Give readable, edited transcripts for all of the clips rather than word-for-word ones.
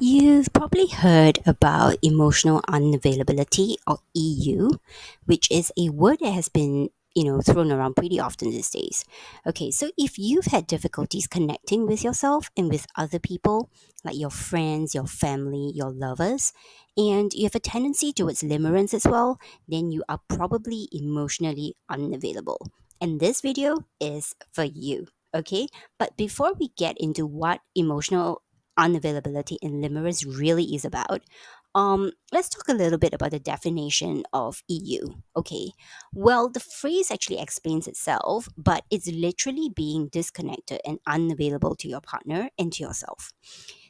You've probably heard about emotional unavailability or EU, which is a word that has been, thrown around pretty often these days. Okay, so if you've had difficulties connecting with yourself and with other people, like your friends, your family, your lovers, and you have a tendency towards limerence as well, then you are probably emotionally unavailable. And this video is for you. Okay, but before we get into what emotional unavailability in limerence really is about, let's talk a little bit about the definition of EU. Okay, well, the phrase actually explains itself, but it's literally being disconnected and unavailable to your partner and to yourself.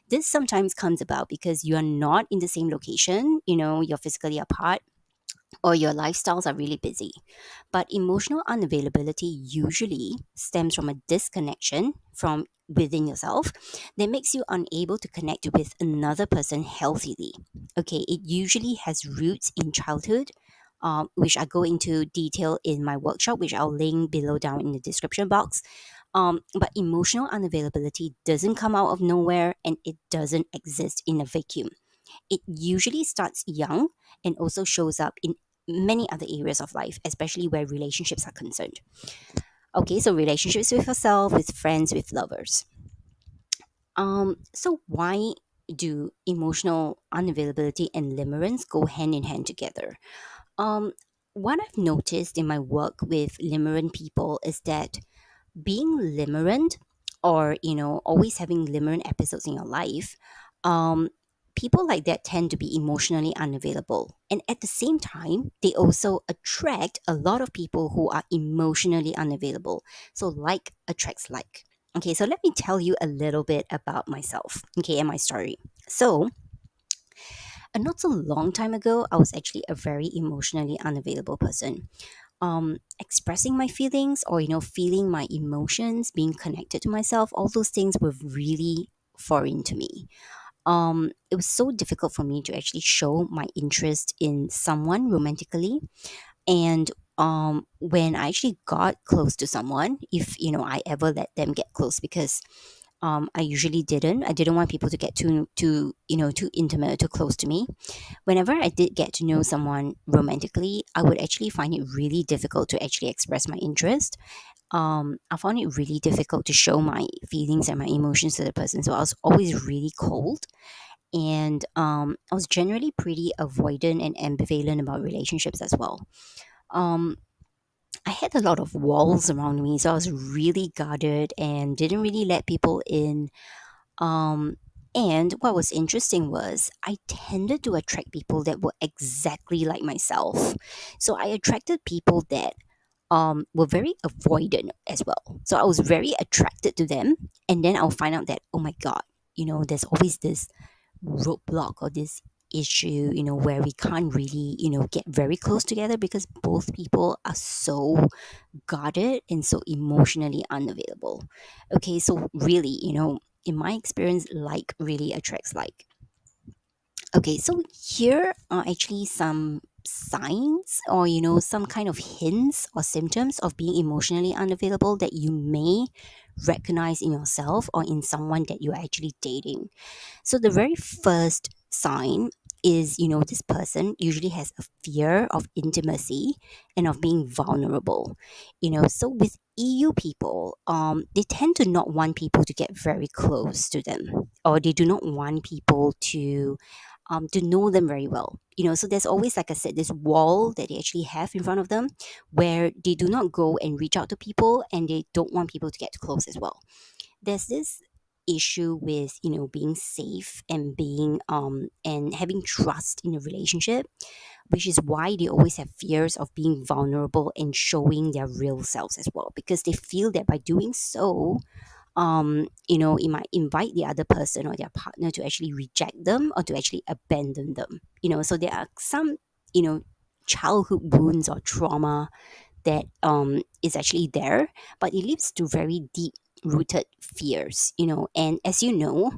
This sometimes comes about because you are not in the same location, you're physically apart, or your lifestyles are really busy. But emotional unavailability usually stems from a disconnection from within yourself that makes you unable to connect with another person healthily. Okay, it usually has roots in childhood. Which I go into detail in my workshop, which I'll link below down in the description box. But emotional unavailability doesn't come out of nowhere and it doesn't exist in a vacuum. It usually starts young and also shows up in many other areas of life, especially where relationships are concerned. Okay, so relationships with yourself, with friends, with lovers. So why do emotional unavailability and limerence go hand in hand together? Um, what I've noticed in my work with limerent people is that being limerent, or always having limerent episodes in your life, um people like that tend to be emotionally unavailable, and at the same time they also attract a lot of people who are emotionally unavailable. So like attracts like. Okay, so let me tell you a little bit about myself, okay, and my story. So not so long time ago, I was actually a very emotionally unavailable person. Expressing my feelings, or feeling my emotions, being connected to myself, all those things were really foreign to me. It was so difficult for me to actually show my interest in someone romantically. And when I actually got close to someone, if I ever let them get close, because I usually didn't. I didn't want people to get too intimate or too close to me. Whenever I did get to know someone romantically, I would actually find it really difficult to actually express my interest. I found it really difficult to show my feelings and my emotions to the person. So I was always really cold. And I was generally pretty avoidant and ambivalent about relationships as well. Um, I had a lot of walls around me. So I was really guarded and didn't really let people in. um, and what was interesting was I tended to attract people that were exactly like myself. So I attracted people that were very avoidant as well. So I was very attracted to them. And then I'll find out that, oh my God, there's always this roadblock or this issue, where we can't really, get very close together because both people are so guarded and so emotionally unavailable. Okay, so really, in my experience, like really attracts like. Okay, so here are actually some signs, or some kind of hints or symptoms of being emotionally unavailable that you may recognize in yourself or in someone that you're actually dating. So the very first sign is, this person usually has a fear of intimacy and of being vulnerable. So with EU people, they tend to not want people to get very close to them, or they do not want people to know them very well. So there's always, like I said, this wall that they actually have in front of them, where they do not go and reach out to people, and they don't want people to get close as well. There's this issue with being safe and being and having trust in a relationship, which is why they always have fears of being vulnerable and showing their real selves as well, because they feel that by doing so, it might invite the other person or their partner to actually reject them or to actually abandon them. So there are some you know childhood wounds or trauma that is actually there, but it leads to very deep rooted fears. And as you know,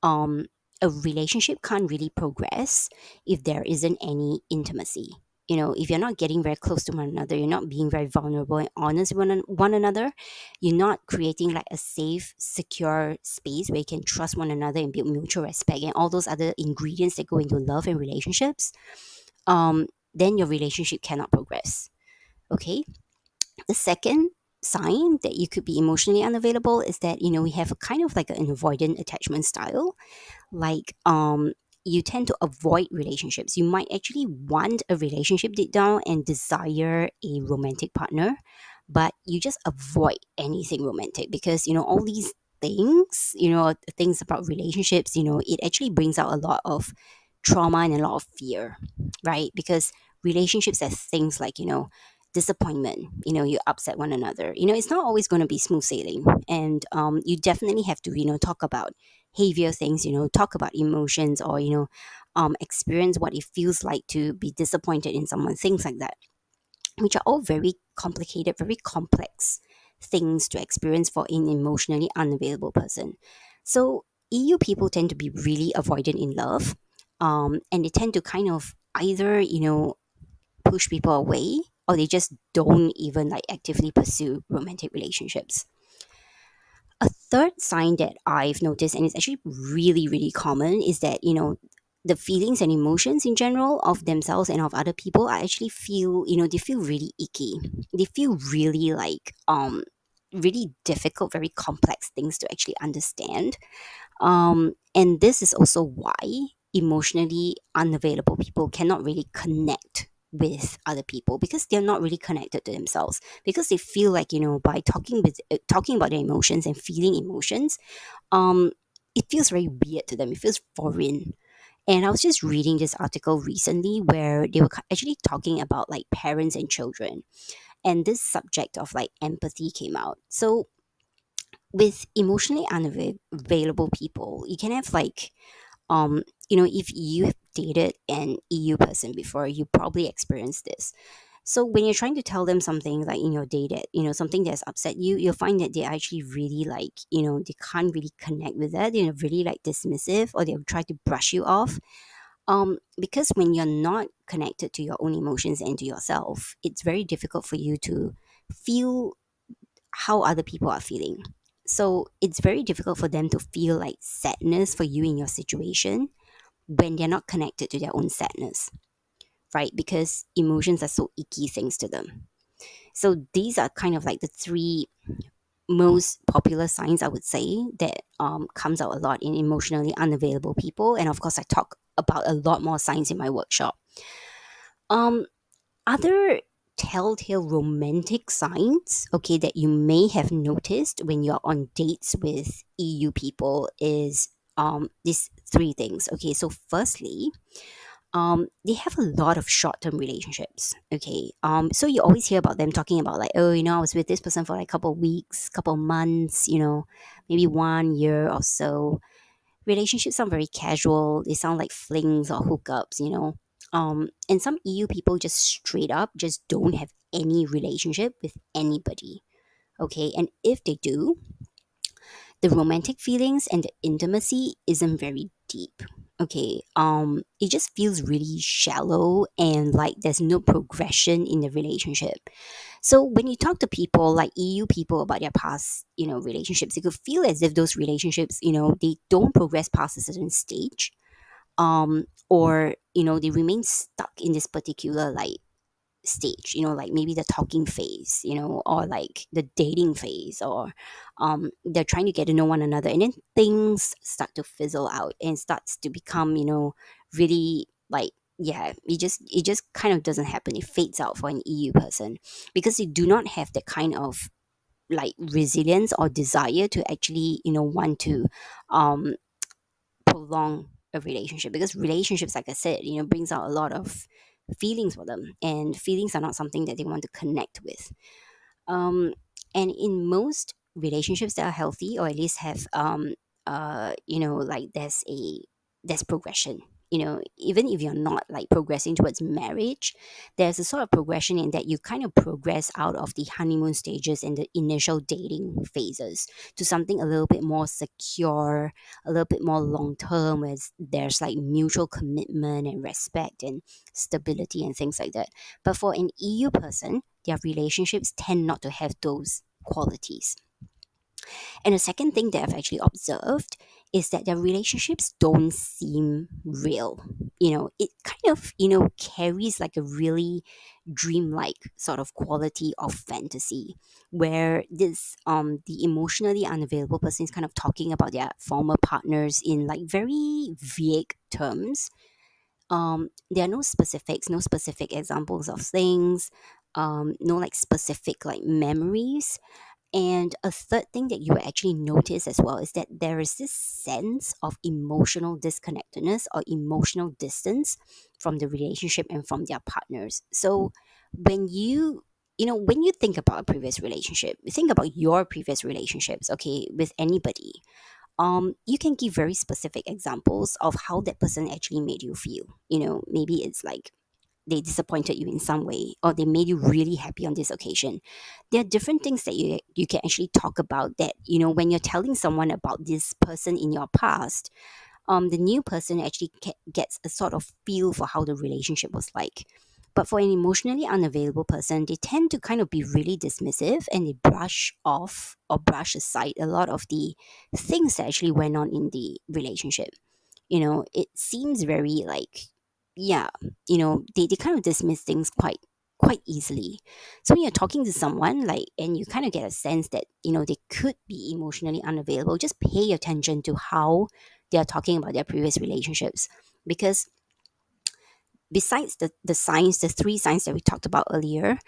um, a relationship can't really progress if there isn't any intimacy. if you're not getting very close to one another, you're not being very vulnerable and honest with one another, you're not creating like a safe, secure space where you can trust one another and build mutual respect and all those other ingredients that go into love and relationships, then your relationship cannot progress. Okay. The second sign that you could be emotionally unavailable is that, we have a kind of like an avoidant attachment style. Like, you tend to avoid relationships. You might actually want a relationship deep down and desire a romantic partner, but you just avoid anything romantic because, all these things, things about relationships, it actually brings out a lot of trauma and a lot of fear, right? Because relationships have things like, disappointment, you upset one another, it's not always going to be smooth sailing. And you definitely have to, talk about heavier things, talk about emotions, or experience what it feels like to be disappointed in someone, things like that, which are all very complicated, very complex things to experience for an emotionally unavailable person. So EU people tend to be really avoidant in love, and they tend to kind of either push people away, or they just don't even like actively pursue romantic relationships. A third sign that I've noticed, and it's actually really, really common, is that, the feelings and emotions in general of themselves and of other people are actually feel, they feel really icky. They feel really like, really difficult, very complex things to actually understand. And this is also why emotionally unavailable people cannot really connect with other people, because they're not really connected to themselves, because they feel like, by talking about their emotions and feeling emotions, um it feels very weird to them, it feels foreign. And I was just reading this article recently where they were actually talking about like parents and children, and this subject of like empathy came out. So with emotionally unavailable people, you can have like, if you have dated an EU person before, you probably experienced this. So when you're trying to tell them something like in your date, something that's upset you, you'll find that they're actually really like, they can't really connect with that. They're really like dismissive, or they'll try to brush you off. Because when you're not connected to your own emotions and to yourself, it's very difficult for you to feel how other people are feeling. So it's very difficult for them to feel like sadness for you in your situation when they're not connected to their own sadness, right? Because emotions are so icky things to them. So these are kind of like the three most popular signs, I would say, that comes out a lot in emotionally unavailable people. And of course, I talk about a lot more signs in my workshop. Um, Other telltale romantic signs, okay, that you may have noticed when you're on dates with EU people is these three things. Okay, so firstly, they have a lot of short-term relationships. Okay, so you always hear about them talking about like, oh, I was with this person for like a couple of weeks, couple of months, maybe 1 year or so. Relationships sound very casual. They sound like flings or hookups, and some EU people just straight up just don't have any relationship with anybody. Okay, and if they do, the romantic feelings and the intimacy isn't very deep. Okay, it just feels really shallow and like there's no progression in the relationship. So when you talk to people like EU people about their past, relationships, it could feel as if those relationships, they don't progress past a certain stage, or they remain stuck in this particular like stage, like maybe the talking phase, or like the dating phase, or they're trying to get to know one another, and then things start to fizzle out and starts to become, really like, yeah, it just kind of doesn't happen. It fades out for an EU person because they do not have the kind of like resilience or desire to actually, want to um prolong a relationship, because relationships, like I said, brings out a lot of feelings for them, and feelings are not something that they want to connect with. um and in most relationships that are healthy, or at least have like there's progression, even if you're not like progressing towards marriage, there's a sort of progression in that you kind of progress out of the honeymoon stages and the initial dating phases to something a little bit more secure, a little bit more long term, where there's like mutual commitment and respect and stability and things like that. But for an EU person, their relationships tend not to have those qualities. And the second thing that I've actually observed is that their relationships don't seem real. It kind of, carries like a really dreamlike sort of quality of fantasy where this the emotionally unavailable person is kind of talking about their former partners in like very vague terms. There are no specifics, no specific examples of things, no like specific like memories. And a third thing that you will actually notice as well is that there is this sense of emotional disconnectedness or emotional distance from the relationship and from their partners. So when when you think about a previous relationship, you think about your previous relationships, okay, with anybody, you can give very specific examples of how that person actually made you feel. Maybe it's like they disappointed you in some way or they made you really happy on this occasion. There are different things that you can actually talk about that, when you're telling someone about this person in your past, the new person actually gets a sort of feel for how the relationship was like. But for an emotionally unavailable person, they tend to kind of be really dismissive and they brush off or brush aside a lot of the things that actually went on in the relationship. It seems very like, yeah, they kind of dismiss things quite easily. So when you're talking to someone like and you kind of get a sense that they could be emotionally unavailable, just pay attention to how they are talking about their previous relationships. Because besides the signs, the three signs that we talked about earlier,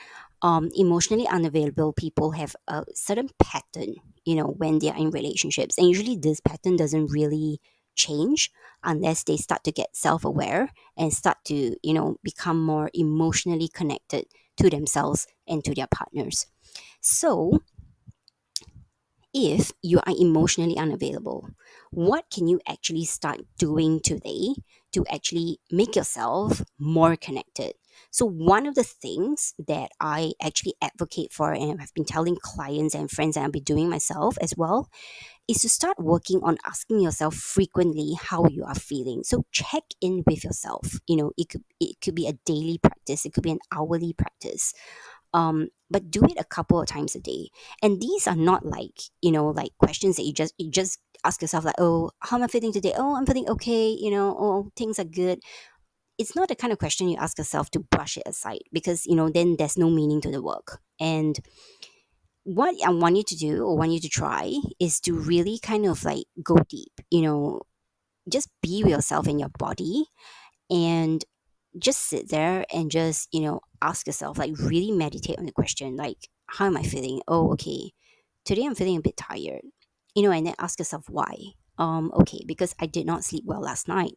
emotionally unavailable people have a certain pattern, when they're in relationships. And usually this pattern doesn't really change unless they start to get self-aware and start to, become more emotionally connected to themselves and to their partners. So if you are emotionally unavailable, what can you actually start doing today to actually make yourself more connected? So, one of the things that I actually advocate for, and I've been telling clients and friends, and I'll be doing myself as well, is to start working on asking yourself frequently how you are feeling. So, check in with yourself. It could be a daily practice, it could be an hourly practice, but do it a couple of times a day. And these are not like like questions that you just ask yourself like, oh, how am I feeling today? Oh, I'm feeling okay. Oh, things are good. It's not the kind of question you ask yourself to brush it aside, because then there's no meaning to the work. And what I want you to do or want you to try is to really kind of like go deep. Just be with yourself in your body and just sit there and just ask yourself, like really meditate on the question, like, how am I feeling? Oh, okay, today I'm feeling a bit tired. And then ask yourself why. Okay, because I did not sleep well last night.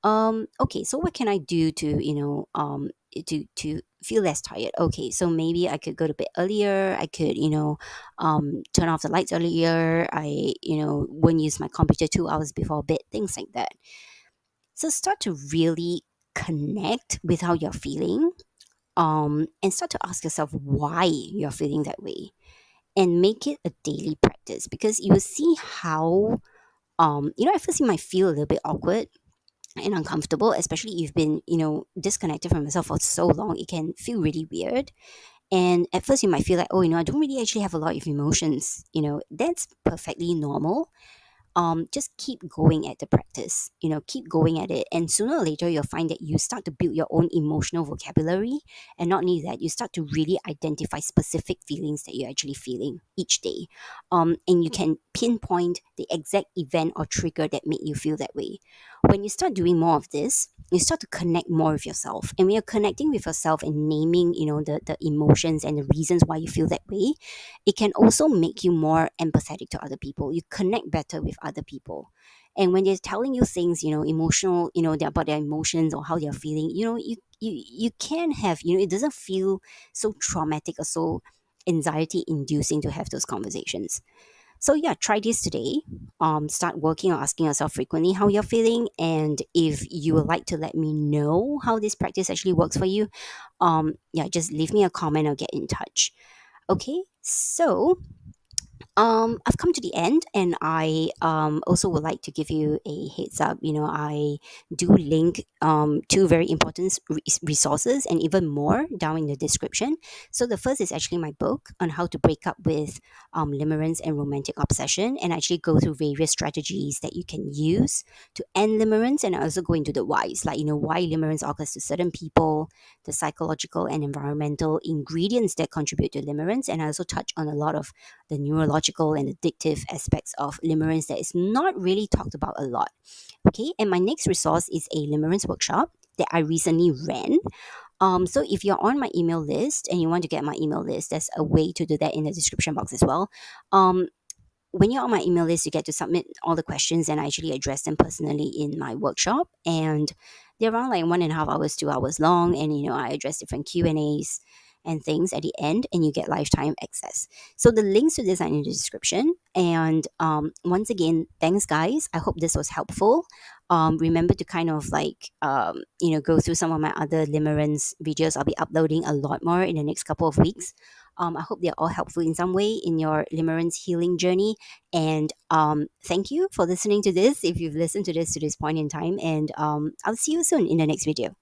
Okay, so what can I do to to feel less tired? Okay, so maybe I could go to bed earlier. I could turn off the lights earlier. I won't use my computer 2 hours before bed, things like that. So start to really connect with how you're feeling, and start to ask yourself why you're feeling that way, and make it a daily practice, because you will see how, at first you might feel a little bit awkward and uncomfortable, especially if you've been, disconnected from yourself for so long. It can feel really weird. And at first you might feel like, oh, I don't really actually have a lot of emotions. That's perfectly normal. Just keep going at the practice, keep going at it. And sooner or later, you'll find that you start to build your own emotional vocabulary. And not only that, you start to really identify specific feelings that you're actually feeling each day. And you can pinpoint the exact event or trigger that made you feel that way. When you start doing more of this, you start to connect more with yourself. And when you're connecting with yourself and naming, the emotions and the reasons why you feel that way, it can also make you more empathetic to other people. You connect better with other people. And when they're telling you things, emotional, they're about their emotions or how they're feeling, you can have, it doesn't feel so traumatic or so anxiety inducing to have those conversations. So yeah, try this today. Start working on asking yourself frequently how you're feeling, and if you would like to let me know how this practice actually works for you, yeah, just leave me a comment or get in touch. Okay, so I've come to the end, and I also would like to give you a heads up. I do link two very important resources and even more down in the description. So the first is actually my book on how to break up with limerence and romantic obsession, and actually go through various strategies that you can use to end limerence, and I also go into the whys, like why limerence occurs to certain people, the psychological and environmental ingredients that contribute to limerence, and I also touch on a lot of the neurological and addictive aspects of limerence that is not really talked about a lot. Okay, and my next resource is a limerence workshop that I recently ran. So if you're on my email list and you want to get my email list, there's a way to do that in the description box as well. Um, when you're on my email list, you get to submit all the questions, and I actually address them personally in my workshop. And they're around like 1.5 hours, 2 hours long, and I address different Q&As and things at the end, and you get lifetime access. So the links to this are in the description. And once again, thanks, guys. I hope this was helpful. Remember to kind of like go through some of my other limerence videos. I'll be uploading a lot more in the next couple of weeks. I hope they're all helpful in some way in your limerence healing journey. And thank you for listening to this, if you've listened to this point in time. And I'll see you soon in the next video.